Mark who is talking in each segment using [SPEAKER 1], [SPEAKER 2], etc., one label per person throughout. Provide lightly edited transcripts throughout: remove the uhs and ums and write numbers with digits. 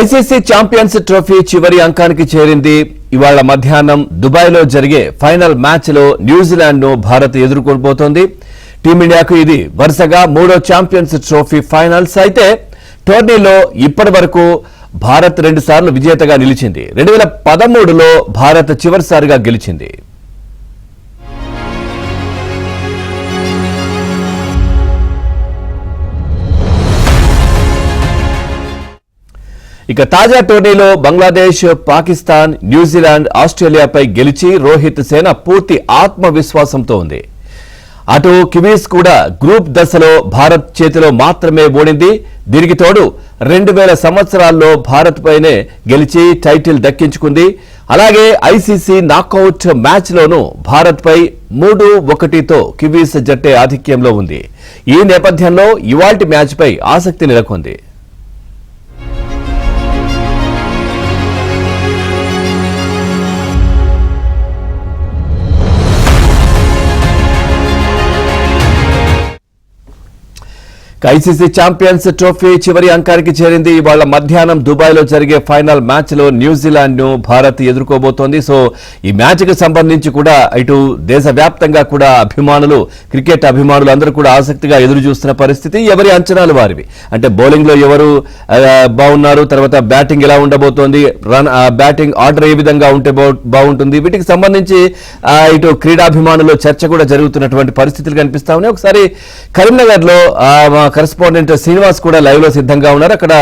[SPEAKER 1] ICC champions trophy చివరి అంకానికి చేరింది. ఇవాళ మధ్యాహ్నం దుబాయ్లో జరిగే ఫైనల్ మ్యాచ్లో న్యూజిలాండ్ను భారత్ ఎదుర్కొనబోతోంది. టీమిండియాకు ఇది వరుసగా 3వ ఛాంపియన్స్ ట్రోఫీ ఫైనల్స్. అయితే టోర్నీలో ఇప్పటి వరకు భారత్ 2 సార్లు విజేతగా నిలిచింది. 2013లో భారత్ చివరిసారిగా గెలిచింది. ఇక తాజా టోర్నీలో బంగ్లాదేశ్, పాకిస్తాన్, న్యూజిలాండ్, ఆస్ట్రేలియాపై గెలిచి రోహిత్ సేన పూర్తి ఆత్మవిశ్వాసంతో ఉంది. అటు కివీస్ కూడా గ్రూప్ దశలో భారత్ చేతిలో మాత్రమే ఓడింది. దీనికి తోడు 2000 సంవత్సరాల్లో భారత్ పైనే గెలిచి టైటిల్ దక్కించుకుంది. అలాగే ఐసీసీ నాకౌట్ మ్యాచ్లోనూ భారత్ పై 3-1తో కివీస్ జట్టే ఆధిక్యంలో ఉంది. ఈ నేపథ్యంలో ఇవాల్టి మ్యాచ్పై ఆసక్తి నెలకొంది. ఐసీసీ ఛాంపియన్స్ ట్రోఫీ చివరి అంకానికి చేరింది. ఇవాళ మధ్యాహ్నం దుబాయ్లో జరిగే ఫైనల్ మ్యాచ్లో న్యూజిలాండ్ను భారత్ ఎదుర్కోబోతోంది. సో ఈ మ్యాచ్కి సంబంధించి కూడా ఇటు దేశవ్యాప్తంగా కూడా అభిమానులు, క్రికెట్ అభిమానులు అందరూ కూడా ఆసక్తిగా ఎదురు చూస్తున్న పరిస్థితి. ఎవరి అంచనాలు వారివి. అంటే బౌలింగ్లో ఎవరు బాగున్నారు, తర్వాత బ్యాటింగ్ ఎలా ఉండబోతోంది, బ్యాటింగ్ ఆర్డర్ ఏ విధంగా ఉంటే బాగుంటుంది, వీటికి సంబంధించి ఇటు క్రీడాభిమానులు చర్చ కూడా జరుగుతున్నటువంటి పరిస్థితులు కనిపిస్తా ఉన్నాయి. ఒకసారి కరీంనగర్లో కరెస్పాండెంట్ శ్రీనివాస్ కూడా లైవ్ లో సిద్ధంగా ఉన్నారు. అక్కడ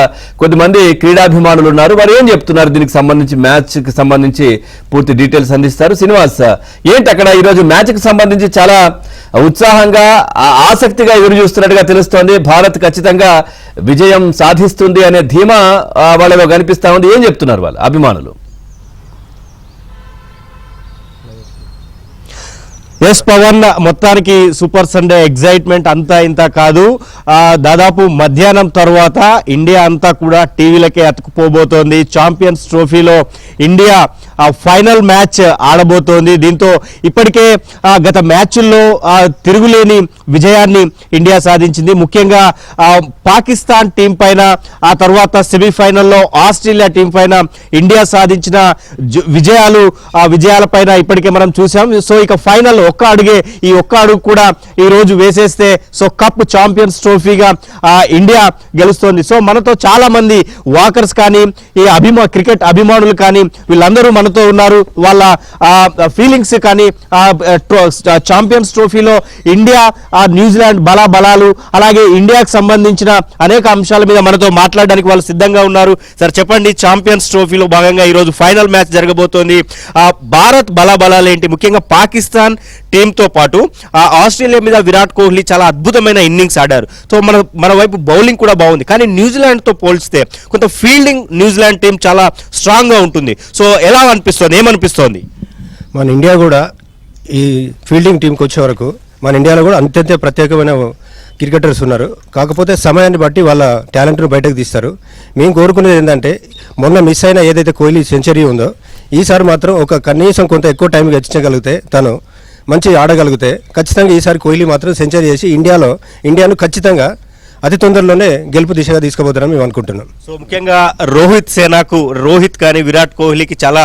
[SPEAKER 1] కొద్దిమంది క్రీడాభిమానులు ఉన్నారు. వారు ఏం చెప్తున్నారు దీనికి సంబంధించి, మ్యాచ్ కి సంబంధించి పూర్తి డీటెయిల్స్ అందిస్తారు. శ్రీనివాస్, ఏంటి అక్కడ ఈరోజు మ్యాచ్ కి సంబంధించి చాలా ఉత్సాహంగా, ఆసక్తిగా ఎదురు చూస్తున్నట్టుగా తెలుస్తోంది. భారత్ ఖచ్చితంగా విజయం సాధిస్తుంది అనే ధీమా వాళ్ళలో కనిపిస్తా ఉంది. ఏం చెప్తున్నారు వాళ్ళ అభిమానులు?
[SPEAKER 2] ఎస్ పవన్, మొత్తానికి సూపర్ సండే ఎగ్జైట్మెంట్ అంతా ఇంత కాదు. దాదాపు మధ్యాహ్నం తర్వాత ఇండియా అంతా కూడా టీవీలకే అతుకుపోబోతోంది. ఛాంపియన్స్ ట్రోఫీలో ఇండియా ఫైనల్ మ్యాచ్ ఆడబోతోంది. దీంతో ఇప్పటికే గత మ్యాచ్ల్లో తిరుగులేని విజయాన్ని ఇండియా సాధించింది. ముఖ్యంగా పాకిస్తాన్ టీం పైన, ఆ తర్వాత సెమీఫైనల్లో ఆస్ట్రేలియా టీం పైన ఇండియా సాధించిన విజయాలపైన ఇప్పటికే మనం చూసాం. సో ఇక ఫైనల్ ఒక్క అడుగు కూడా ఈ రోజు వేసేస్తే సో కప్ ఛాంపియన్స్ ట్రోఫీగా ఇండియా గెలుస్తోంది. సో మనతో చాలా మంది వాకర్స్ కానీ, ఈ క్రికెట్ అభిమానులు కానీ వీళ్ళందరూ మనతో ఉన్నారు. వాళ్ళ ఫీలింగ్స్ కానీ, ఛాంపియన్స్ ట్రోఫీలో ఇండియా, న్యూజిలాండ్ బలాలు, అలాగే ఇండియాకు సంబంధించిన అనేక అంశాల మీద మనతో మాట్లాడడానికి వాళ్ళు సిద్ధంగా ఉన్నారు. సార్ చెప్పండి, ఛాంపియన్స్ ట్రోఫీలో భాగంగా ఈరోజు ఫైనల్ మ్యాచ్ జరగబోతోంది. భారత్ బలాలు ఏంటి? ముఖ్యంగా పాకిస్తాన్ టీంతో పాటు ఆస్ట్రేలియా మీద విరాట్ కోహ్లీ చాలా అద్భుతమైన ఇన్నింగ్స్ ఆడారు. సో మన వైపు బౌలింగ్ కూడా బాగుంది. కానీ న్యూజిలాండ్తో పోల్చితే కొంత ఫీల్డింగ్ న్యూజిలాండ్ టీం చాలా స్ట్రాంగ్గా ఉంటుంది. సో ఎలా అనిపిస్తుంది, ఏమనిపిస్తోంది?
[SPEAKER 3] మన ఇండియా కూడా ఈ ఫీల్డింగ్ టీంకి వచ్చే వరకు మన ఇండియాలో కూడా అంత్యంత ప్రత్యేకమైన క్రికెటర్స్ ఉన్నారు. కాకపోతే సమయాన్ని బట్టి వాళ్ళ టాలెంట్ను బయటకు తీస్తారు. మేము కోరుకునేది ఏంటంటే, మొన్న మిస్ అయిన ఏదైతే కోహ్లీ సెంచరీ ఉందో, ఈసారి మాత్రం కనీసం కొంత ఎక్కువ టైం వెచ్చించగలిగితే, తను మంచి ఆడగలిగితే ఖచ్చితంగా ఈసారి కోహ్లీ మాత్రం సెంచరీ చేసి ఇండియాను ఖచ్చితంగా అతి తొందరలోనే గెలుపు దిశగా తీసుకుపోతారని మేము అనుకుంటున్నాం.
[SPEAKER 2] సో ముఖ్యంగా రోహిత్ కానీ విరాట్ కోహ్లీకి చాలా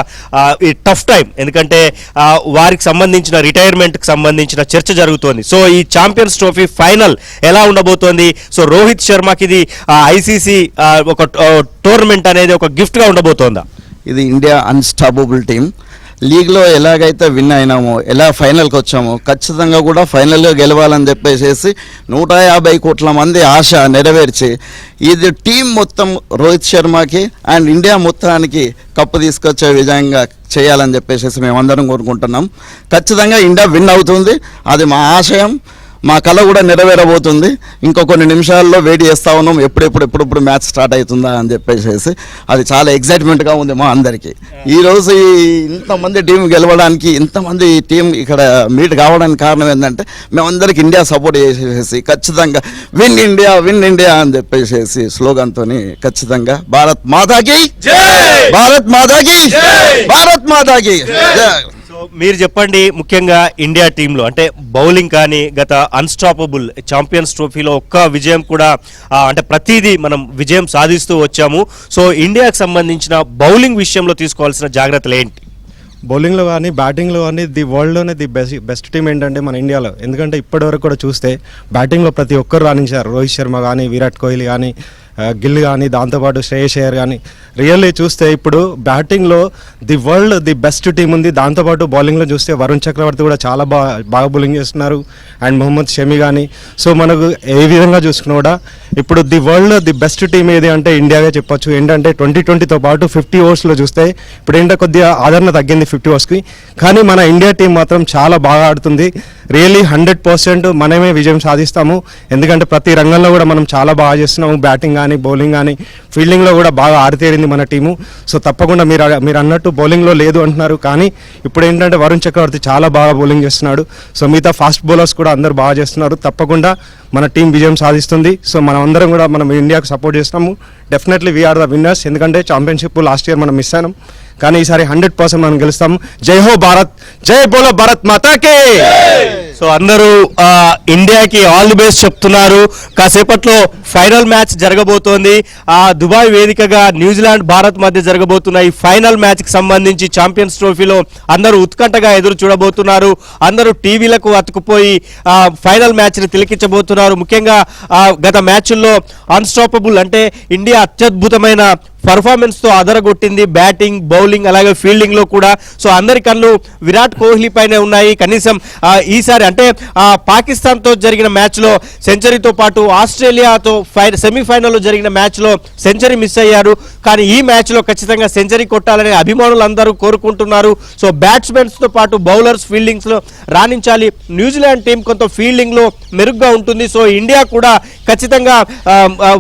[SPEAKER 2] టఫ్ టైం. ఎందుకంటే వారికి సంబంధించిన రిటైర్మెంట్కి సంబంధించిన చర్చ జరుగుతోంది. సో ఈ ఛాంపియన్స్ ట్రోఫీ ఫైనల్ ఎలా ఉండబోతోంది? సో రోహిత్ శర్మకి ఇది ఐసీసీ ఒక టోర్నమెంట్ అనేది ఒక గిఫ్ట్గా ఉండబోతోందా?
[SPEAKER 4] ఇది ఇండియా అన్స్టాపబుల్ టీం. లీగ్లో ఎలాగైతే విన్ అయినామో, ఎలా ఫైనల్కి వచ్చామో, ఖచ్చితంగా కూడా ఫైనల్లో గెలవాలని చెప్పేసి 150 కోట్ల మంది ఆశ నెరవేర్చి ఇది టీం మొత్తం రోహిత్ శర్మకి అండ్ ఇండియా మొత్తానికి కప్పు తీసుకొచ్చే విధంగా చేయాలని చెప్పేసి మేమందరం కోరుకుంటున్నాం. ఖచ్చితంగా ఇండియా విన్ అవుతుంది. అది మా ఆశయం, మా కళ కూడా నెరవేరబోతుంది. ఇంకో కొన్ని నిమిషాల్లో వెయిట్ చేస్తూ ఉన్నాం, ఎప్పుడు మ్యాచ్ స్టార్ట్ అవుతుందా అని చెప్పేసి. అది చాలా ఎగ్జైట్మెంట్గా ఉంది మా అందరికీ. ఈరోజు ఇంతమంది టీం గెలవడానికి, ఇంతమంది టీం ఇక్కడ మీట్ కావడానికి కారణం ఏంటంటే, మేమందరికి ఇండియా సపోర్ట్ చేసేసి ఖచ్చితంగా విన్ ఇండియా అని చెప్పేసి స్లోగన్తో ఖచ్చితంగా భారత్ మాతాకి, భారత్ మాతాకి, భారత్ మాతాకి.
[SPEAKER 2] మీరు చెప్పండి, ముఖ్యంగా ఇండియా టీంలో అంటే బౌలింగ్ కానీ గత అన్స్టాపబుల్ ఛాంపియన్స్ ట్రోఫీలో ఒక్క విజయం కూడా అంటే ప్రతిదీ మనం విజయం సాధిస్తూ వచ్చాము. సో ఇండియాకి సంబంధించిన బౌలింగ్ విషయంలో తీసుకోవాల్సిన జాగ్రత్తలు ఏంటి?
[SPEAKER 5] బౌలింగ్లో కానీ బ్యాటింగ్లో కానీ వరల్డ్లోనే బెస్ట్ టీం ఏంటంటే మన ఇండియాలో. ఎందుకంటే ఇప్పటివరకు కూడా చూస్తే బ్యాటింగ్లో ప్రతి ఒక్కరు రాణించారు. రోహిత్ శర్మ కానీ, విరాట్ కోహ్లీ కానీ, గిల్ కానీ, దాంతోపాటు శ్రేయస్ అయ్యర్ కానీ. రియల్లీ చూస్తే ఇప్పుడు బ్యాటింగ్లో వరల్డ్ బెస్ట్ టీం ఉంది. దాంతోపాటు బౌలింగ్లో చూస్తే వరుణ్ చక్రవర్తి కూడా చాలా బాగా బౌలింగ్ చేస్తున్నారు, అండ్ మొహమ్మద్ షమి కానీ. సో మనకు ఏ విధంగా చూసుకున్నా కూడా ఇప్పుడు వరల్డ్ బెస్ట్ టీం ఏది అంటే ఇండియాగా చెప్పొచ్చు. ఏంటంటే 2020తో పాటు 50 ఓవర్స్లో చూస్తే ఇప్పుడు ఏంటంటే కొద్దిగా ఆదరణ తగ్గింది 50 ఓవర్స్కి, కానీ మన ఇండియా టీం మాత్రం చాలా బాగా ఆడుతుంది. రియల్లీ 100% మనమే విజయం సాధిస్తాము. ఎందుకంటే ప్రతి రంగంలో కూడా మనం చాలా బాగా చేస్తున్నాము. బ్యాటింగ్ కానీ, బౌలింగ్ కానీ, ఫీల్డింగ్లో కూడా బాగా ఆరితేరింది మన టీము. సో తప్పకుండా మీరు అన్నట్టు బౌలింగ్లో లేదు అంటున్నారు, కానీ ఇప్పుడు ఏంటంటే వరుణ్ చక్రవర్తి చాలా బాగా బౌలింగ్ చేస్తున్నాడు. సో మిగతా ఫాస్ట్ బౌలర్స్ కూడా అందరూ బాగా చేస్తున్నారు. తప్పకుండా మన టీం విజయం సాధిస్తుంది. సో మనం అందరం కూడా మనం ఇండియాకు సపోర్ట్ చేస్తున్నాము. Definitely we are the winners. ఎందుకంటే ఛాంపియన్షిప్ లాస్ట్ ఇయర్ మనం మిస్ అయినాం, కానీ ఈసారి 100% మనం గెలుస్తాము. జై హో భారత్, జై బోలో భారత్ మాతాకి.
[SPEAKER 2] సో అందరూ ఇండియాకి ఆల్ ది బెస్ట్ చెప్తున్నారు. కాసేపట్లో ఫైనల్ మ్యాచ్ జరగబోతోంది. దుబాయ్ వేదికగా న్యూజిలాండ్ భారత్ మధ్య జరగబోతున్న ఈ ఫైనల్ మ్యాచ్ కి సంబంధించి ఛాంపియన్స్ ట్రోఫీలో అందరూ ఉత్కంఠగా ఎదురు చూడబోతున్నారు. అందరూ టీవీలకు అతుకుపోయి ఫైనల్ మ్యాచ్ ని తిలకించబోతున్నారు. ముఖ్యంగా గత మ్యాచ్ల్లో అన్స్టాపబుల్ అంటే ఇండియా అత్యద్భుతమైన పర్ఫార్మెన్స్ తో అదరగొట్టింది. బ్యాటింగ్, బౌలింగ్, అలాగే ఫీల్డింగ్ లో కూడా. సో అందరి కళ్ళు విరాట్ కోహ్లీ పైనే ఉన్నాయి. కనీసం ఈసారి అంటే పాకిస్తాన్ తో జరిగిన మ్యాచ్ లో సెంచరీతో పాటు ఆస్ట్రేలియాతో సెమీఫైనల్లో జరిగిన మ్యాచ్ లో సెంచరీ మిస్ అయ్యారు, కానీ ఈ మ్యాచ్ లో ఖచ్చితంగా సెంచరీ కొట్టాలని అభిమానులు అందరూ కోరుకుంటున్నారు. సో బ్యాట్స్మెన్స్ తో పాటు బౌలర్స్ ఫీల్డింగ్స్ లో రాణించాలి. న్యూజిలాండ్ టీం కొంత ఫీల్డింగ్ లో మెరుగ్గా ఉంటుంది. సో ఇండియా కూడా ఖచ్చితంగా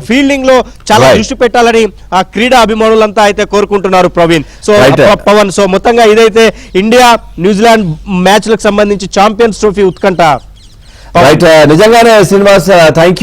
[SPEAKER 2] ఫీల్డింగ్ లో చాలా దృష్టి పెట్టాలని క్రీడా అభిమానులంతా అయితే కోరుకుంటున్నారు ప్రవీణ్. సో పవన్, సో మొత్తంగా ఇదైతే ఇండియా న్యూజిలాండ్ మ్యాచ్లకు సంబంధించి ఛాంపియన్స్ ట్రోఫీ ఉత్కంఠ.
[SPEAKER 1] నిజంగానే శ్రీనివాస్, థ్యాంక్ యూ.